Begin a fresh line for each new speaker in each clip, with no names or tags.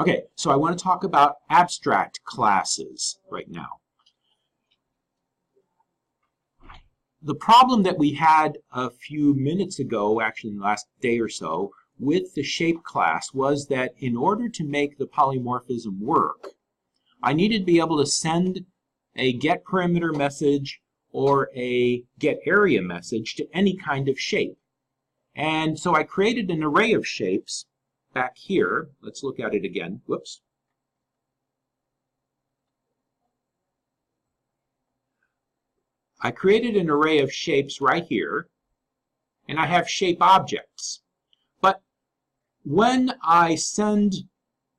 Okay, so I want to talk about abstract classes right now. The problem that we had a few minutes ago, actually in the last day or so, with the shape class was that in order to make the polymorphism work, I needed to be able to send a getPerimeter message or a getArea message to any kind of shape. And so I created an array of shapes back here. Let's look at it again. Whoops. I created an array of shapes right here, and I have shape objects. But when I send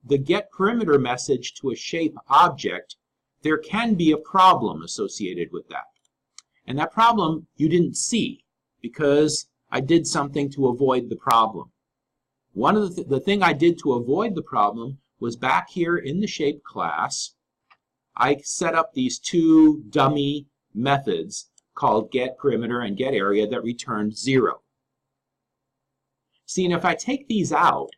the getPerimeter message to a shape object, there can be a problem associated with that. And that problem you didn't see because I did something to avoid the problem. One of the thing I did to avoid the problem was back here in the shape class, I set up these two dummy methods called getPerimeter and getArea that return 0. See, and if I take these out,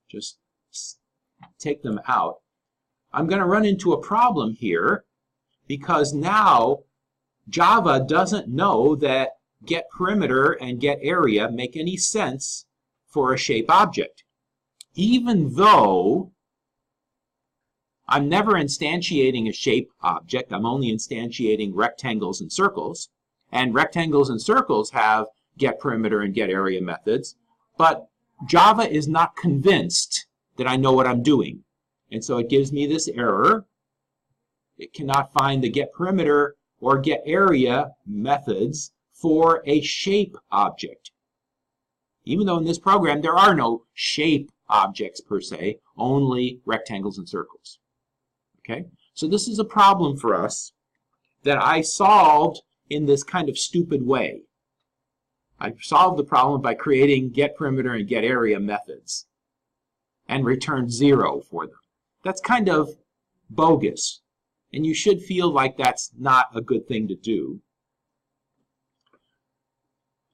just take them out, I'm going to run into a problem here because now Java doesn't know that getPerimeter and getArea make any sense for a shape object. Even though I'm never instantiating a shape object, I'm only instantiating rectangles and circles. And rectangles and circles have getPerimeter and getArea methods, but Java is not convinced that I know what I'm doing. And so it gives me this error. It cannot find the getPerimeter or getArea methods for a shape object. Even though in this program there are no shape objects per se, only rectangles and circles. Okay? So this is a problem for us that I solved in this kind of stupid way. I solved the problem by creating getPerimeter and getArea methods and returned 0 for them. That's kind of bogus, and you should feel like that's not a good thing to do.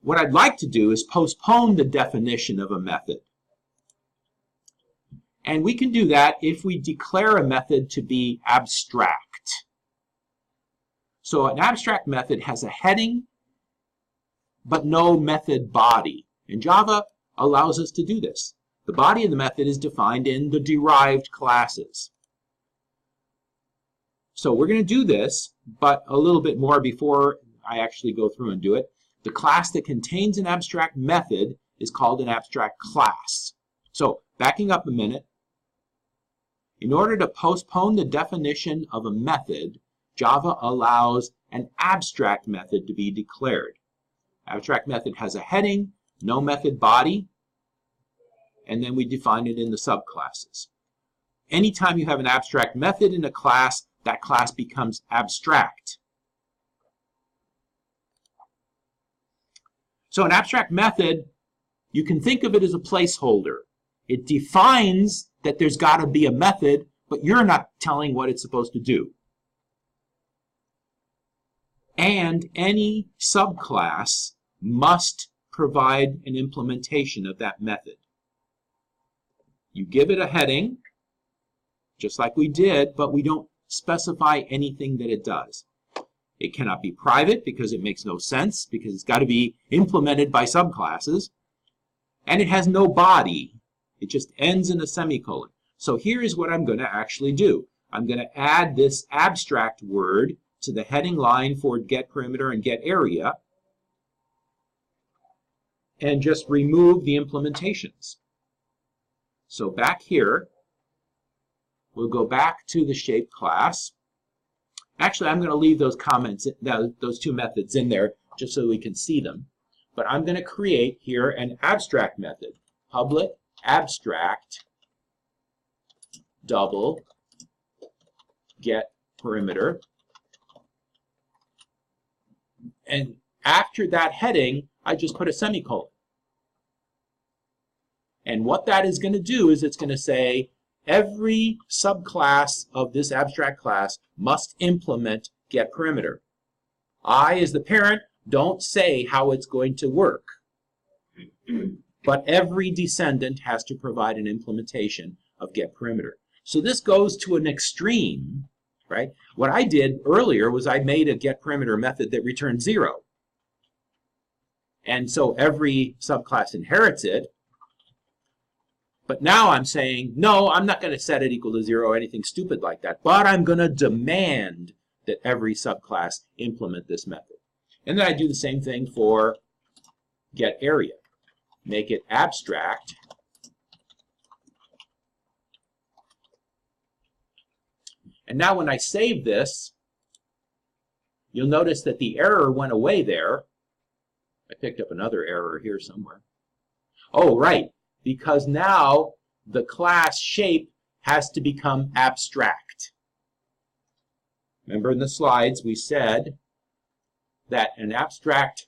What I'd like to do is postpone the definition of a method. And we can do that if we declare a method to be abstract. So an abstract method has a heading, but no method body. And Java allows us to do this. The body of the method is defined in the derived classes. So we're going to do this, but a little bit more before I actually go through and do it. The class that contains an abstract method is called an abstract class. So backing up a minute, in order to postpone the definition of a method, Java allows an abstract method to be declared. Abstract method has a heading, no method body, and then we define it in the subclasses. Anytime you have an abstract method in a class, that class becomes abstract. So an abstract method, you can think of it as a placeholder. It defines that there's got to be a method, but you're not telling what it's supposed to do. And any subclass must provide an implementation of that method. You give it a heading, just like we did, but we don't specify anything that it does. It cannot be private because it makes no sense, because it's got to be implemented by subclasses. And it has no body. It just ends in a semicolon. So here is what I'm going to actually do. I'm going to add this abstract word to the heading line for getPerimeter and getArea and just remove the implementations. So back here, we'll go back to the shape class. Actually, I'm going to leave those comments, those two methods in there just so we can see them. But I'm going to create here an abstract method, public abstract double getPerimeter. And after that heading, I just put a semicolon. And what that is going to do is it's going to say every subclass of this abstract class must implement getPerimeter. I, as the parent, don't say how it's going to work. But every descendant has to provide an implementation of getPerimeter. So this goes to an extreme, right? What I did earlier was I made a getPerimeter method that returned 0. And so every subclass inherits it. But now I'm saying, no, I'm not going to set it equal to 0 or anything stupid like that. But I'm going to demand that every subclass implement this method. And then I do the same thing for getArea. Make it abstract. And now when I save this, you'll notice that the error went away there. I picked up another error here somewhere. Oh, right, because now the class shape has to become abstract. Remember in the slides we said that an abstract,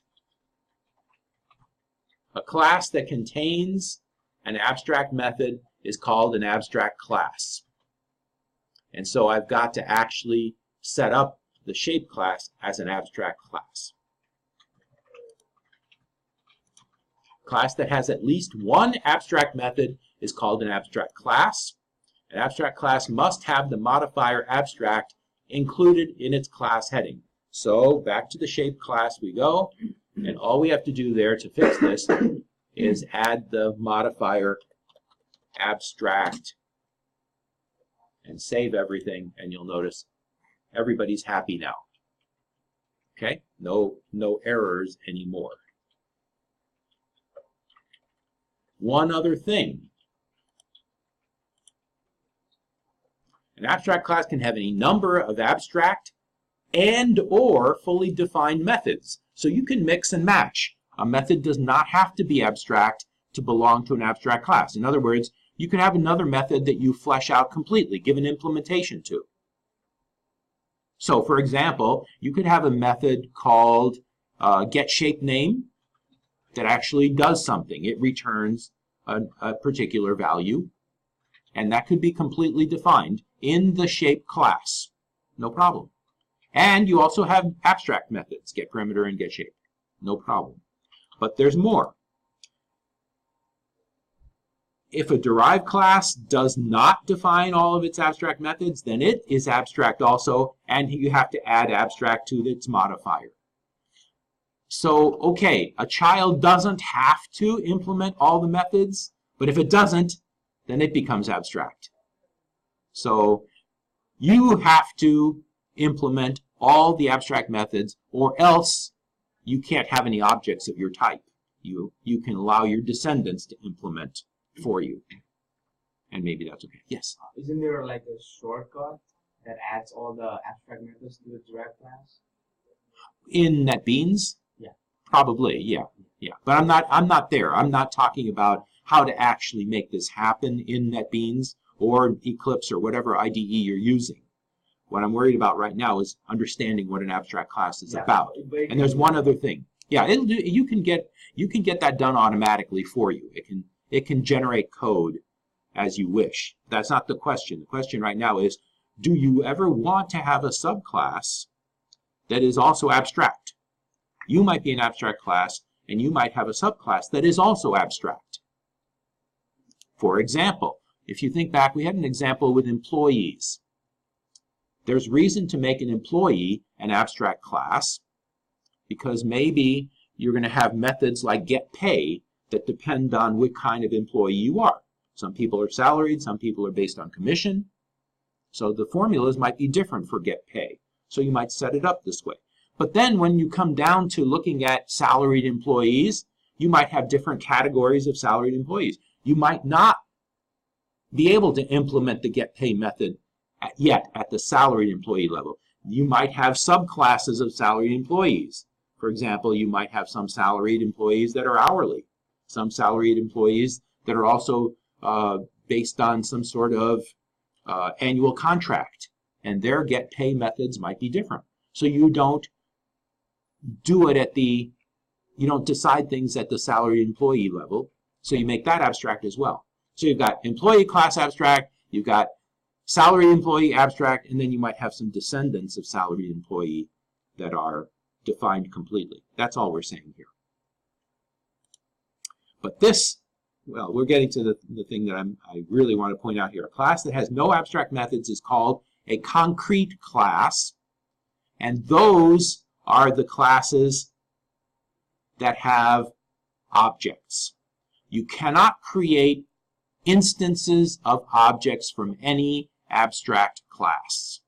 a class that contains an abstract method is called an abstract class. And so I've got to actually set up the shape class as an abstract class. Class that has at least one abstract method is called an abstract class. An abstract class must have the modifier abstract included in its class heading. So back to the shape class we go, and all we have to do there to fix this is add the modifier abstract and save everything, and you'll notice everybody's happy now. Okay? No errors anymore. One other thing. An abstract class can have any number of abstract and or fully defined methods. So you can mix and match. A method does not have to be abstract to belong to an abstract class. In other words, you can have another method that you flesh out completely, give an implementation to. So for example, you could have a method called getShapeName that actually does something. It returns a particular value, and that could be completely defined in the shape class. No problem. And you also have abstract methods, getPerimeter and getShape. No problem. But there's more. If a derived class does not define all of its abstract methods, then it is abstract also, and you have to add abstract to its modifier. So, okay, a child doesn't have to implement all the methods, but if it doesn't, then it becomes abstract. So, you have to implement all the abstract methods, or else you can't have any objects of your type. You can allow your descendants to implement for you. And maybe that's okay. Yes?
Isn't there like a shortcut that adds all the abstract methods to the derived class?
In NetBeans?
Yeah.
Probably, yeah. Yeah. But I'm not there. I'm not talking about how to actually make this happen in NetBeans or Eclipse or whatever IDE you're using. What I'm worried about right now is understanding what an abstract class is about. And there's one other thing. Yeah, you can get that done automatically for you. It can generate code as you wish. That's not the question. The question right now is, do you ever want to have a subclass that is also abstract? You might be an abstract class, and you might have a subclass that is also abstract. For example, if you think back, we had an example with employees. There's reason to make an employee an abstract class because maybe you're going to have methods like getPay that depend on what kind of employee you are. Some people are salaried, some people are based on commission. So the formulas might be different for getPay. So you might set it up this way. But then when you come down to looking at salaried employees, you might have different categories of salaried employees. You might not be able to implement the getPay method yet at the salaried employee level. You might have subclasses of salaried employees. For example, you might have some salaried employees that are hourly, some salaried employees that are also based on some sort of annual contract, and their getPay methods might be different. So you don't do it at you don't decide things at the salaried employee level, so you make that abstract as well. So you've got employee class abstract, you've got salaried employee abstract, and then you might have some descendants of salaried employee that are defined completely. That's all we're saying here. But this, well, we're getting to the thing that I really want to point out here. A class that has no abstract methods is called a concrete class, and those are the classes that have objects. You cannot create instances of objects from any abstract class.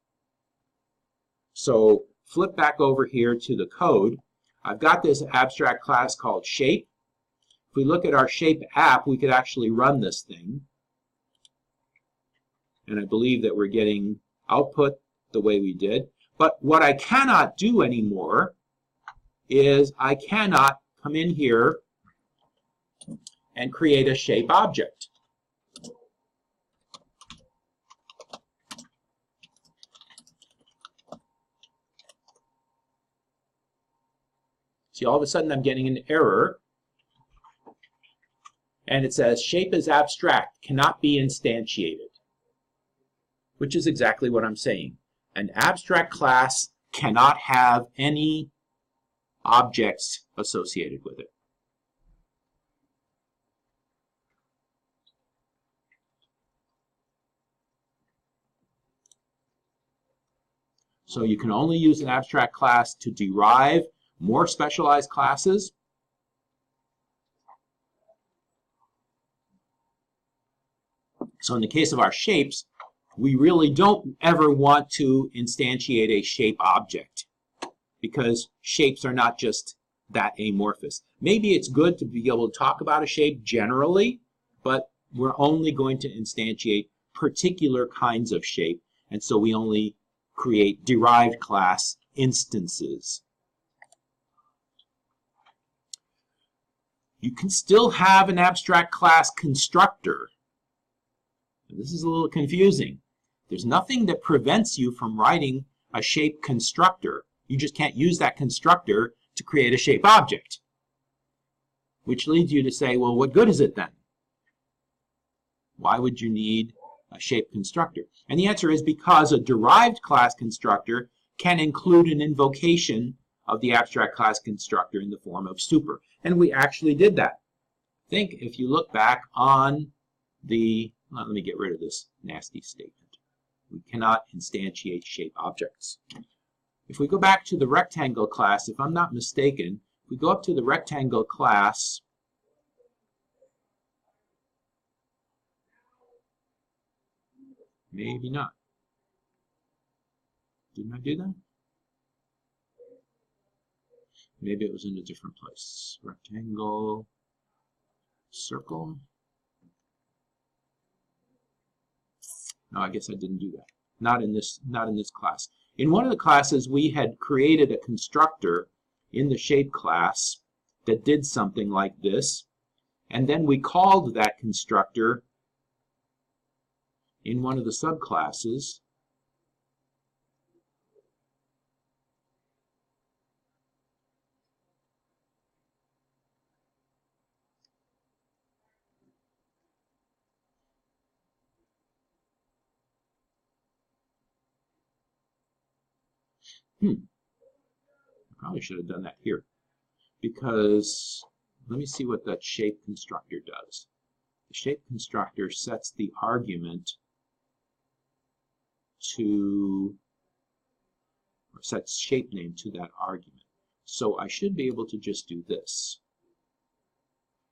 So flip back over here to the code. I've got this abstract class called shape. If we look at our shape app, we could actually run this thing. And I believe that we're getting output the way we did. But what I cannot do anymore is I cannot come in here and create a shape object. See, all of a sudden I'm getting an error. And it says shape is abstract, cannot be instantiated. Which is exactly what I'm saying. An abstract class cannot have any objects associated with it. So you can only use an abstract class to derive more specialized classes. So in the case of our shapes, we really don't ever want to instantiate a shape object because shapes are not just that amorphous. Maybe it's good to be able to talk about a shape generally, but we're only going to instantiate particular kinds of shape, and so we only create derived class instances. You can still have an abstract class constructor. This is a little confusing. There's nothing that prevents you from writing a shape constructor. You just can't use that constructor to create a shape object. Which leads you to say, well, what good is it then? Why would you need a shape constructor? And the answer is because a derived class constructor can include an invocation of the abstract class constructor in the form of super. And we actually did that. Think if you look back on the, let me get rid of this nasty statement. We cannot instantiate shape objects. If we go back to the rectangle class, if I'm not mistaken, if we go up to the rectangle class, maybe not. Didn't I do that? Maybe it was in a different place. Rectangle, circle. No, I guess I didn't do that. Not in this class. In one of the classes, we had created a constructor in the shape class that did something like this, and then we called that constructor in one of the subclasses. I probably should have done that here, because let me see what that shape constructor does. The shape constructor sets the argument to, or sets shape name to that argument. So I should be able to just do this.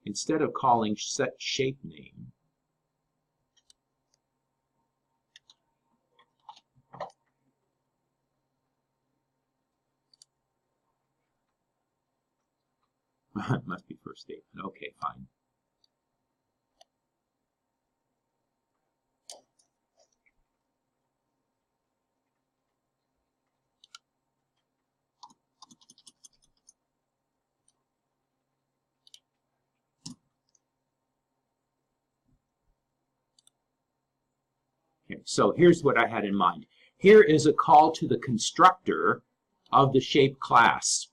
Instead of calling set shape name, it must be first statement. Okay, fine. Okay, so here's what I had in mind. Here is a call to the constructor of the shape class.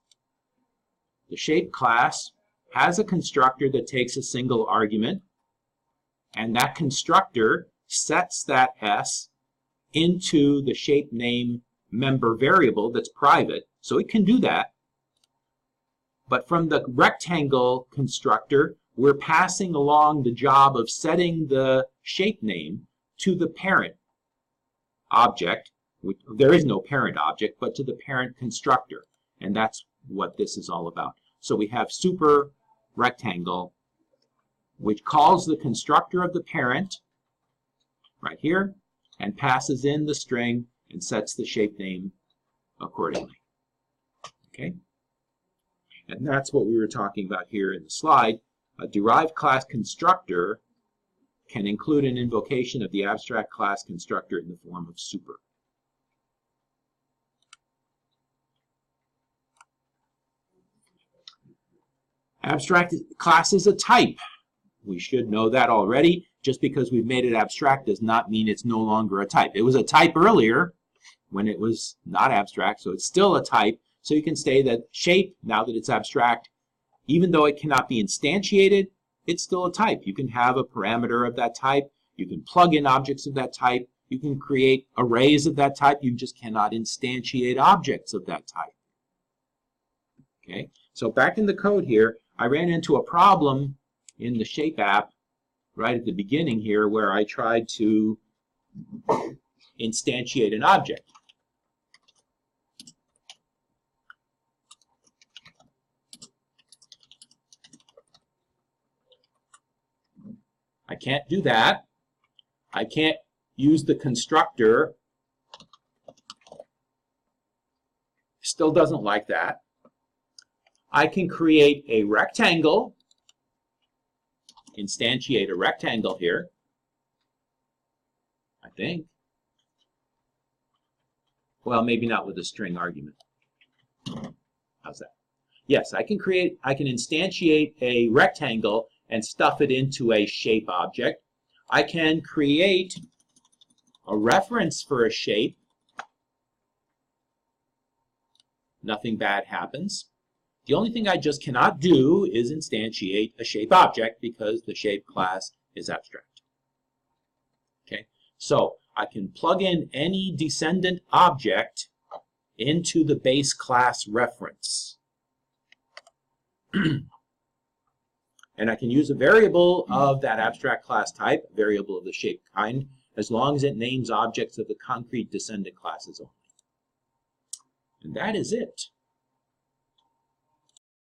The shape class has a constructor that takes a single argument, and that constructor sets that S into the shape name member variable that's private. So it can do that. But from the rectangle constructor, we're passing along the job of setting the shape name to the parent object. There is no parent object, but to the parent constructor. And that's what this is all about. So we have super rectangle, which calls the constructor of the parent right here and passes in the string and sets the shape name accordingly. Okay? And that's what we were talking about here in the slide. A derived class constructor can include an invocation of the abstract class constructor in the form of super. Abstract class is a type. We should know that already. Just because we've made it abstract does not mean it's no longer a type. It was a type earlier when it was not abstract, so it's still a type. So you can say that shape, now that it's abstract, even though it cannot be instantiated, it's still a type. You can have a parameter of that type. You can plug in objects of that type. You can create arrays of that type. You just cannot instantiate objects of that type. Okay, so back in the code here, I ran into a problem in the Shape app right at the beginning here where I tried to instantiate an object. I can't do that. I can't use the constructor. Still doesn't like that. I can create a rectangle, instantiate a rectangle here, I think. Well, maybe not with a string argument. How's that? Yes, I can instantiate a rectangle and stuff it into a shape object. I can create a reference for a shape. Nothing bad happens. The only thing I just cannot do is instantiate a shape object because the shape class is abstract. Okay, so I can plug in any descendant object into the base class reference. And I can use a variable of that abstract class type, a variable of the shape kind, as long as it names objects of the concrete descendant classes only. And that is it.